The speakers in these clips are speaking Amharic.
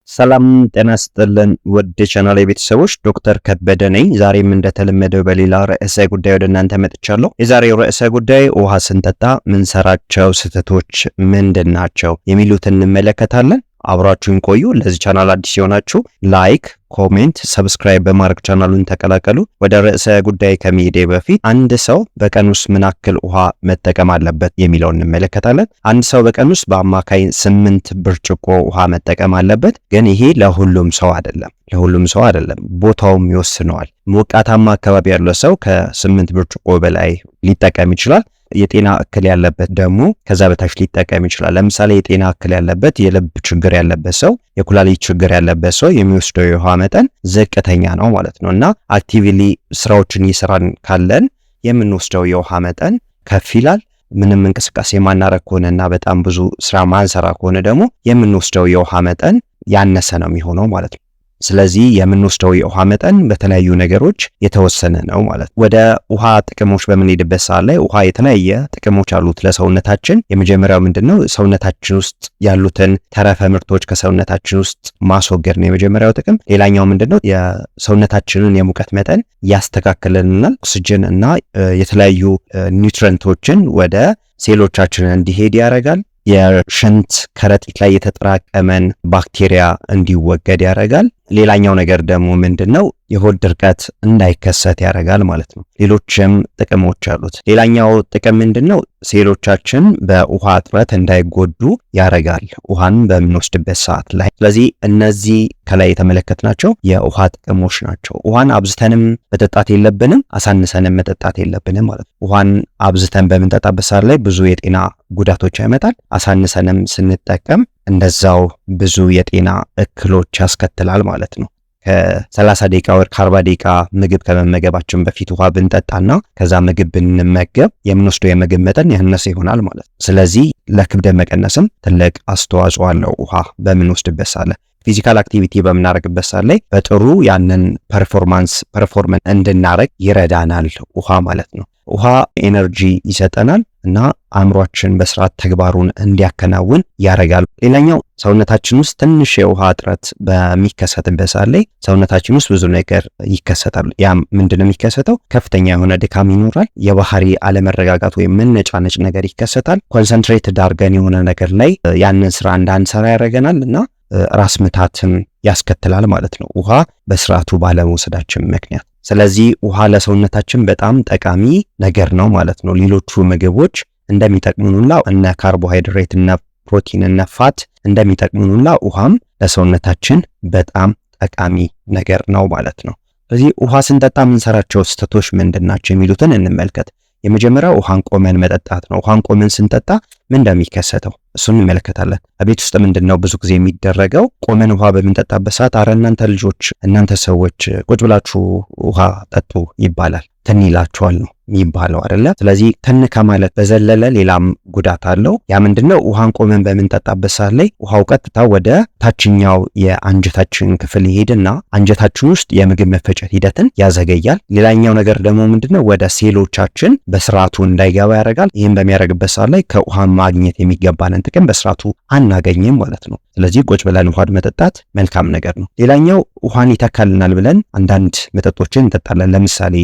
ሰላም ጤና ይስጥልን ውድ ቻናል ቤተሰቦች ዶክተር ከበደ ነኝ። ዛሬም እንደተለመደው በሌላ ርዕሰ ጉዳይ ወደ እናንተ መጥቻለሁ። የዛሬው ርዕሰ ጉዳይ ውሃ ስንጠጣ ምንሰራቸው ስህተቶች ምንድናቸው የሚሉትን እንመለከታለን። አብራችሁን ቆዩ። ለዚህ ቻናል አዲስ የሆናችሁ ላይክ፣ ኮሜንት፣ ሰብስክራይብ በማድረግ ቻናሉን ተቀላቀሉ። ወደ ርዕሰ ጉዳይ ከመሄዴ በፊት አንድ ሰው በቀን ውስጥ ምን ያክል ውሃ መጠቀም አለበት የሚለውን እንመለከታለን። አንድ ሰው በቀን ውስጥ በአማካይ 8 ብርጭቆ ውሃ መጠቀም አለበት። ግን ይሄ ለሁሉም ሰው አይደለም፣ ቦታውም ይወስነዋል። ሞቃታማ አካባቢ ያለው ሰው ከ8 ብርጭቆ በላይ ሊጠቀም ይችላል። የጤና እክል ያለበት ደግሞ ከዛ በታች ሊጠቀም ይችላል። ለምሳሌ የጤና እክል ያለበት፣ የልብ ችግር ያለበት ሰው፣ የኩላሊት ችግር ያለበት ሰው የሚወስደው የውሃ መጠን ዝቅተኛ ነው ማለት ነው እና አክቲቭሊ ስራዎችን እየሰራን ካለን የምንወስደው የውሃ መጠን ከፍ ይላል። ምንም እንቅስቃሴ ማናረግ ከሆነና በጣም ብዙ ስራ ማንሰራ ከሆነ ደግሞ የምንወስደው የውሃ መጠን ያነሰ ነው የሚሆነው ማለት ነው። ስለዚህ የምንወስደው የውሃ መጠን በተለያዩ ነገሮች የተወሰነ ነው ማለት ነው። ወደ ውሃ ጥቅሞች በምንሄድበት ሰዓት ላይ ውሃ የተለያየ ጥቅሞች አሉት ለሰውነታችን። የመጀመሪያው ምንድነው? ሰውነታችን ውስጥ ያሉትን ተረፈ ምርቶች ከሰውነታችን ውስጥ ማስወገድ ነው የመጀመሪያው ጥቅም። ሌላኛው ምንድነው? የሰውነታችንን የሙቀት መጠን ያስተካክልልናል። ኦክሲጅን እና የተለያዩ ኒውትሪየንቶችን ወደ ሴሎቻችን እንዲሄድ ያደርጋል። የሽንት ከረጢት ላይ የተጠራቀመን ባክቴሪያ እንዲወገድ ያደርጋል። ሌላኛው ነገር ደግሞ ምንድነው? የሆድ ድርቀት እንዳይከሰት ያደርጋል ማለት ነው። ሌሎችም ጥቅሞች አሉት። ሌላኛው ጥቅም ምንድነው? ሴሎቻችን በውሃ እጥረት እንዳይጎዱ ያደርጋል ውሃን በምንወስድበት ሰዓት ላይ። ስለዚህ እነዚህ ከላይ የተመለከትናቸው የውሃ ጥቅሞች ናቸው። ውሃን አብዝተንም መጠጣት የለብንም፣ አሳንሰንም መጠጣት የለብንም ማለት ነው። ውሃን አብዝተን በምንጠጣበት ሰዓት ላይ ብዙ የጤና ጉዳቶች ያመጣል። አሳንሰንም ስንጠቀም እንደዛው ብዙ የጤና እክሎች ያስከትላል ማለት ነው። ከ30 ደቂቃ ወር ከ40 ደቂቃ ምግብ ከመመገባችን በፊት ውሃ ብንጠጣና ከዛ ምግብ ብንመገብ የምንወስደው የምግብ መጠን ያነሰ ይሆናል ማለት ነው። ስለዚህ ለክብደት መቀነስም ትልቅ አስተዋጽኦ አለው ውሃ በምንወስድበት ሰዓት ላይ። ፊዚካል አክቲቪቲ በምናደርግበት ሰዓት ላይ በጥሩ ያንን ፐርፎርማንስ እንድናረግ ይረዳናል ውሃ ማለት ነው። ውሃ ኤነርጂ ይሰጠናል እና አእምሯችን በስርዓት ተግባሩን እንዲያከናውን ያደርጋል። ሌላኛው ሰውነታችን ውስጥ ትንሽ የውሃ እጥረት በሚከሰትበት ሰዓት ላይ ሰውነታችን ውስጥ ብዙ ነገር ይከሰታል። ያም ምንድነው የሚከሰተው? ከፍተኛ የሆነ ድካም ይኖራል። የባህሪ አለመረጋጋት ወይም መነጫነጭ ነገር ይከሰታል። ኮንሰንትሬትድ አድርገን የሆነ ነገር ላይ ያንን ስራ እንዳንሰራ ያደርገናል እና ራስ ምታትም ያስከትላል ማለት ነው ውሃ በስርዓቱ ባለመውሰዳችን ምክንያት። ስለዚህ ውሃ ለሰውነታችን በጣም ጠቃሚ ነገር ነው ማለት ነው። ሌሎቹ ምግቦች እንደሚጠቅሙንላ እነ ካርቦሃይድሬት እና ፕሮቲን እና ፋት እንደሚጠቅሙንላ ውሃም ለሰውነታችን በጣም ጠቃሚ ነገር ነው ማለት ነው። ስለዚህ ውሃ ስንጠጣ የምንሰራቸው ስህተቶች ምንድናቸው የሚሉትን እንመልከት። የመጀመሪያው ውሃን ቆመን መጠጣት ነው። ውሃን ቆመን ስንጠጣ ምን እንደሚከሰተው እሱን እንመለከታለን። ቤት ውስጥ ምንድነው ብዙ ጊዜ የሚደረገው? ቆመን ውሃ በምንጠጣበት ሰዓት አረ እናንተ ሰዎች ቁጭ ብላችሁ ውሃ ጠጡ ይባላል። ትን ይላችኋል ነው የሚባለው አይደለ? ስለዚህ ትን ከማለት በዘለለ ሌላም ጉዳት አለው። ያ ምንድነው? ውሃን ቆመን በምንጠጣበት ሰዓት ላይ ውሃው ቀጥታ ወደ ታችኛው የአንጀታችን ክፍል ይሄድና አንጀታችን ውስጥ የምግብ መፈጨት ሂደትን ያዘገያል። ሌላኛው ነገር ደግሞ ምንድነው? ወደ ሴሎቻችን በስርዓቱ እንዳይገባ ያደርጋል። ይህም በሚያደርግበት ሰዓት ላይ ከውሃ ማግኘት የሚገባንን ጥቅም በስርዓቱ አናገኝም ማለት ነው። ስለዚህ ቁጭ ብለን ውሃ መጠጣት መልካም ነገር ነው። ሌላኛው ውሃን ይተካልናል ብለን አንዳንድ መጠጦችን እንጠጣለን። ለምሳሌ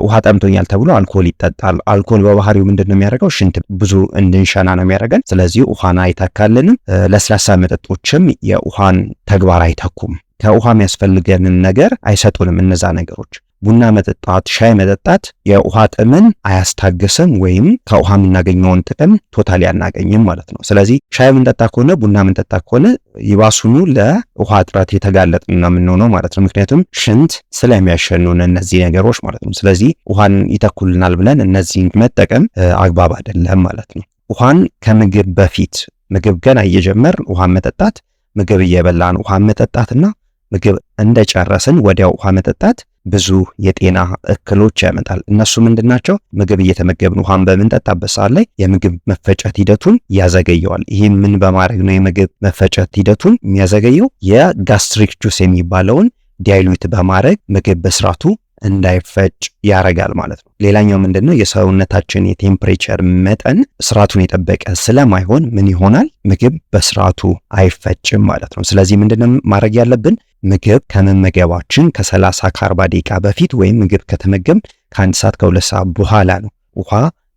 ውሃ ጠምቶኛል ተብሎ አልኮል ይጠጣል። አልኮል በባህሪው ምንድነው የሚያደርገው? ሽንት ብዙ እንድንሸና ነው የሚያደርገን። ስለዚህ ውሃን አይተካልንም። ለስላሳ መጠጦችም የውሃን ተግባር አይተኩም። ከውሃ የሚያስፈልገንን ነገር አይሰጡንም እነዛ ነገሮች። ቡና መጠጣት፣ ሻይ መጠጣት የውሃ ጥምን አያስታግስም ወይም ከውሃ የምናገኘውን ጥቅም ቶታሊ አናገኝም ማለት ነው። ስለዚህ ሻይ ምንጠጣ ከሆነ ቡና ምንጠጣ ከሆነ ይባሱኑ ለውሃ እጥረት የተጋለጥን ነው የምንሆነው ማለት ነው። ምክንያቱም ሽንት ስለሚያሸኑን እነዚህ ነገሮች ማለት ነው። ስለዚህ ውሃን ይተኩልናል ብለን እነዚህን መጠቀም አግባብ አይደለም ማለት ነው። ውሃን ከምግብ በፊት ምግብ ገና እየጀመር ውሃን መጠጣት፣ ምግብ እየበላን ውሃን መጠጣትና ምግብ እንደጨረስን ወዲያው ውሃ መጠጣት ብዙ የጤና እክሎች ያመጣል። እነሱ ምንድናቸው? ምግብ እየተመገብን ውሃን በምንጠጣበት ሰዓት ላይ የምግብ መፈጨት ሂደቱን ያዘገየዋል። ይህም ምን በማድረግ ነው የምግብ መፈጨት ሂደቱን የሚያዘገየው? የጋስትሪክ ጁስ የሚባለውን ዳይሉት በማድረግ ምግብ በስርዓቱ እንዳይፈጭ ያረጋል ማለት ነው። ሌላኛው ምንድነው የሰውነታችን የቴምፕሬቸር መጠን ስርዓቱን የጠበቀ ስለማይሆን ምን ይሆናል? ምግብ በስርዓቱ አይፈጭም ማለት ነው። ስለዚህ ምንድነው ማድረግ ያለብን? ምግብ ከመመገባችን ከ30 ከ40 ደቂቃ በፊት ወይም ምግብ ከተመገብ ከ1 ሰዓት ከ2 ሰዓት በኋላ ነው ውሃ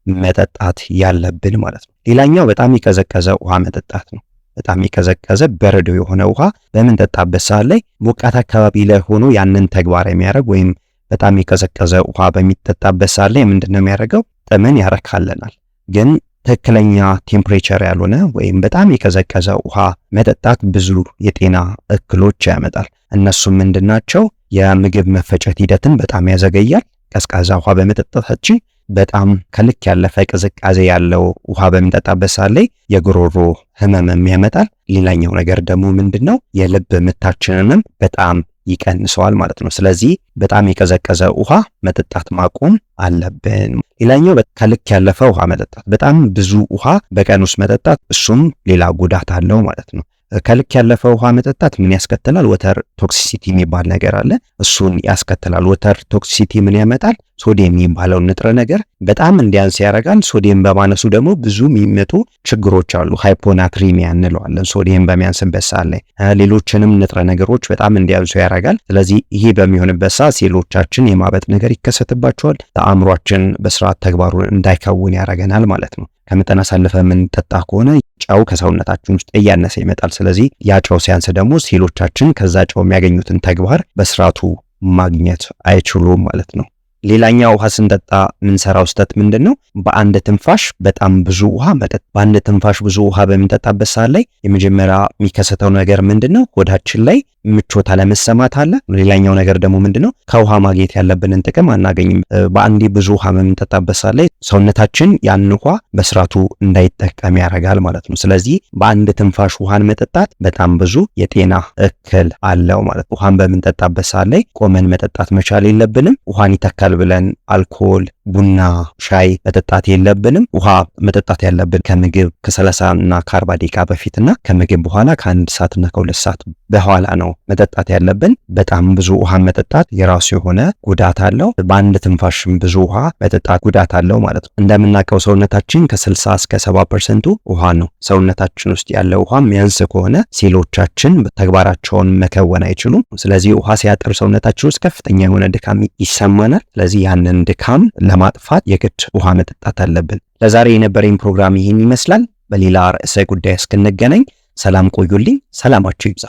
መጠጣት ያለብን ማለት ነው። ሌላኛው በጣም የቀዘቀዘ ውሃ መጠጣት ነው። በጣም የቀዘቀዘ በረዶ የሆነ ውሃ በምንጠጣበት ሰዓት ላይ ሞቃት አካባቢ ላይ ሆኖ ያንን ተግባር የሚያደርግ ወይም በጣም የቀዘቀዘ ውሃ በሚጠጣበት ሰዓት ላይ ምንድነው የሚያደርገው? ጥምን ያረካልናል። ግን ትክክለኛ ቴምፕሬቸር ያልሆነ ወይም በጣም የቀዘቀዘ ውሃ መጠጣት ብዙ የጤና እክሎች ያመጣል። እነሱም ምንድናቸው? የምግብ መፈጨት ሂደትን በጣም ያዘገያል። ቀዝቃዛ ውሃ በመጠጣታችን በጣም ከልክ ያለፈ ቅዝቃዜ ያለው ውሃ በሚጠጣበት ሰዓት ላይ የጉሮሮ ህመምም ያመጣል። ሌላኛው ነገር ደግሞ ምንድነው? የልብ ምታችንንም በጣም ይቀንሰዋል ማለት ነው። ስለዚህ በጣም የቀዘቀዘ ውሃ መጠጣት ማቆም አለብን። ሌላኛው ከልክ ያለፈ ውሃ መጠጣት፣ በጣም ብዙ ውሃ በቀን ውስጥ መጠጣት፣ እሱም ሌላ ጉዳት አለው ማለት ነው። ከልክ ያለፈ ውሃ መጠጣት ምን ያስከትላል? ወተር ቶክሲሲቲ የሚባል ነገር አለ። እሱን ያስከትላል። ወተር ቶክሲሲቲ ምን ያመጣል? ሶዲየም የሚባለው ንጥረ ነገር በጣም እንዲያንስ ያደርጋል። ሶዲየም በማነሱ ደግሞ ብዙ የሚመጡ ችግሮች አሉ። ሃይፖናትሪሚያ እንለዋለን። ሶዲየም በሚያንስበት ሰዓት ላይ ሌሎችንም ንጥረ ነገሮች በጣም እንዲያንሱ ያደርጋል። ስለዚህ ይሄ በሚሆንበት ሰዓት ሴሎቻችን የማበጥ ነገር ይከሰትባቸዋል። አእምሯችን በስርዓት ተግባሩን እንዳይከውን ያደርገናል ማለት ነው። ከመጠን አሳልፈ የምንጠጣ ከሆነ ጨው ከሰውነታችን ውስጥ እያነሰ ይመጣል። ስለዚህ ያ ጨው ሲያንስ ደግሞ ሴሎቻችን ከዛ ጨው የሚያገኙትን ተግባር በስርዓቱ ማግኘት አይችሉም ማለት ነው። ሌላኛው ውሃ ስንጠጣ የምንሰራው ስህተት ምንድነው? በአንድ ትንፋሽ በጣም ብዙ ውሃ መጠጥ። በአንድ ትንፋሽ ብዙ ውሃ በምንጠጣበት ሰዓት ላይ የመጀመሪያ የሚከሰተው ነገር ምንድነው? ሆዳችን ላይ ምቾት አለመሰማት አለ። ሌላኛው ነገር ደግሞ ምንድነው? ከውሃ ማግኘት ያለብንን ጥቅም አናገኝም። በአንዴ ብዙ ውሃ በምንጠጣበት ሰዓት ላይ ሰውነታችን ያን ውሃ በስርዓቱ እንዳይጠቀም ያደርጋል ማለት ነው። ስለዚህ በአንድ ትንፋሽ ውሃን መጠጣት በጣም ብዙ የጤና እክል አለው ማለት ነው። ውሃን በምንጠጣበት ሰዓት ላይ ቆመን መጠጣት መቻል የለብንም። ውሃን ይተካል ብለን አልኮል፣ ቡና፣ ሻይ መጠጣት የለብንም። ውሃ መጠጣት ያለብን ከምግብ ከ30 እና ከ40 ደቂቃ በፊትና ከምግብ በኋላ ከ1 ሰዓት እና ከ2 ሰዓት በኋላ ነው መጠጣት ያለብን። በጣም ብዙ ውሃ መጠጣት የራሱ የሆነ ጉዳት አለው። በአንድ ትንፋሽም ብዙ ውሃ መጠጣት ጉዳት አለው ማለት ነው። እንደምናውቀው ሰውነታችን ከ60 እስከ 70% ውሃ ነው። ሰውነታችን ውስጥ ያለው ውሃ የሚያንስ ከሆነ ሴሎቻችን ተግባራቸውን መከወን አይችሉም። ስለዚህ ውሃ ሲያጥር ሰውነታችን ውስጥ ከፍተኛ የሆነ ድካም ይሰማናል። ስለዚህ ያንን ድካም ለማጥፋት የግድ ውሃ መጠጣት አለብን። ለዛሬ የነበረኝ ፕሮግራም ይህን ይመስላል። በሌላ ርዕሰ ጉዳይ እስክንገናኝ ሰላም ቆዩልኝ። ሰላማችሁ ይብዛ።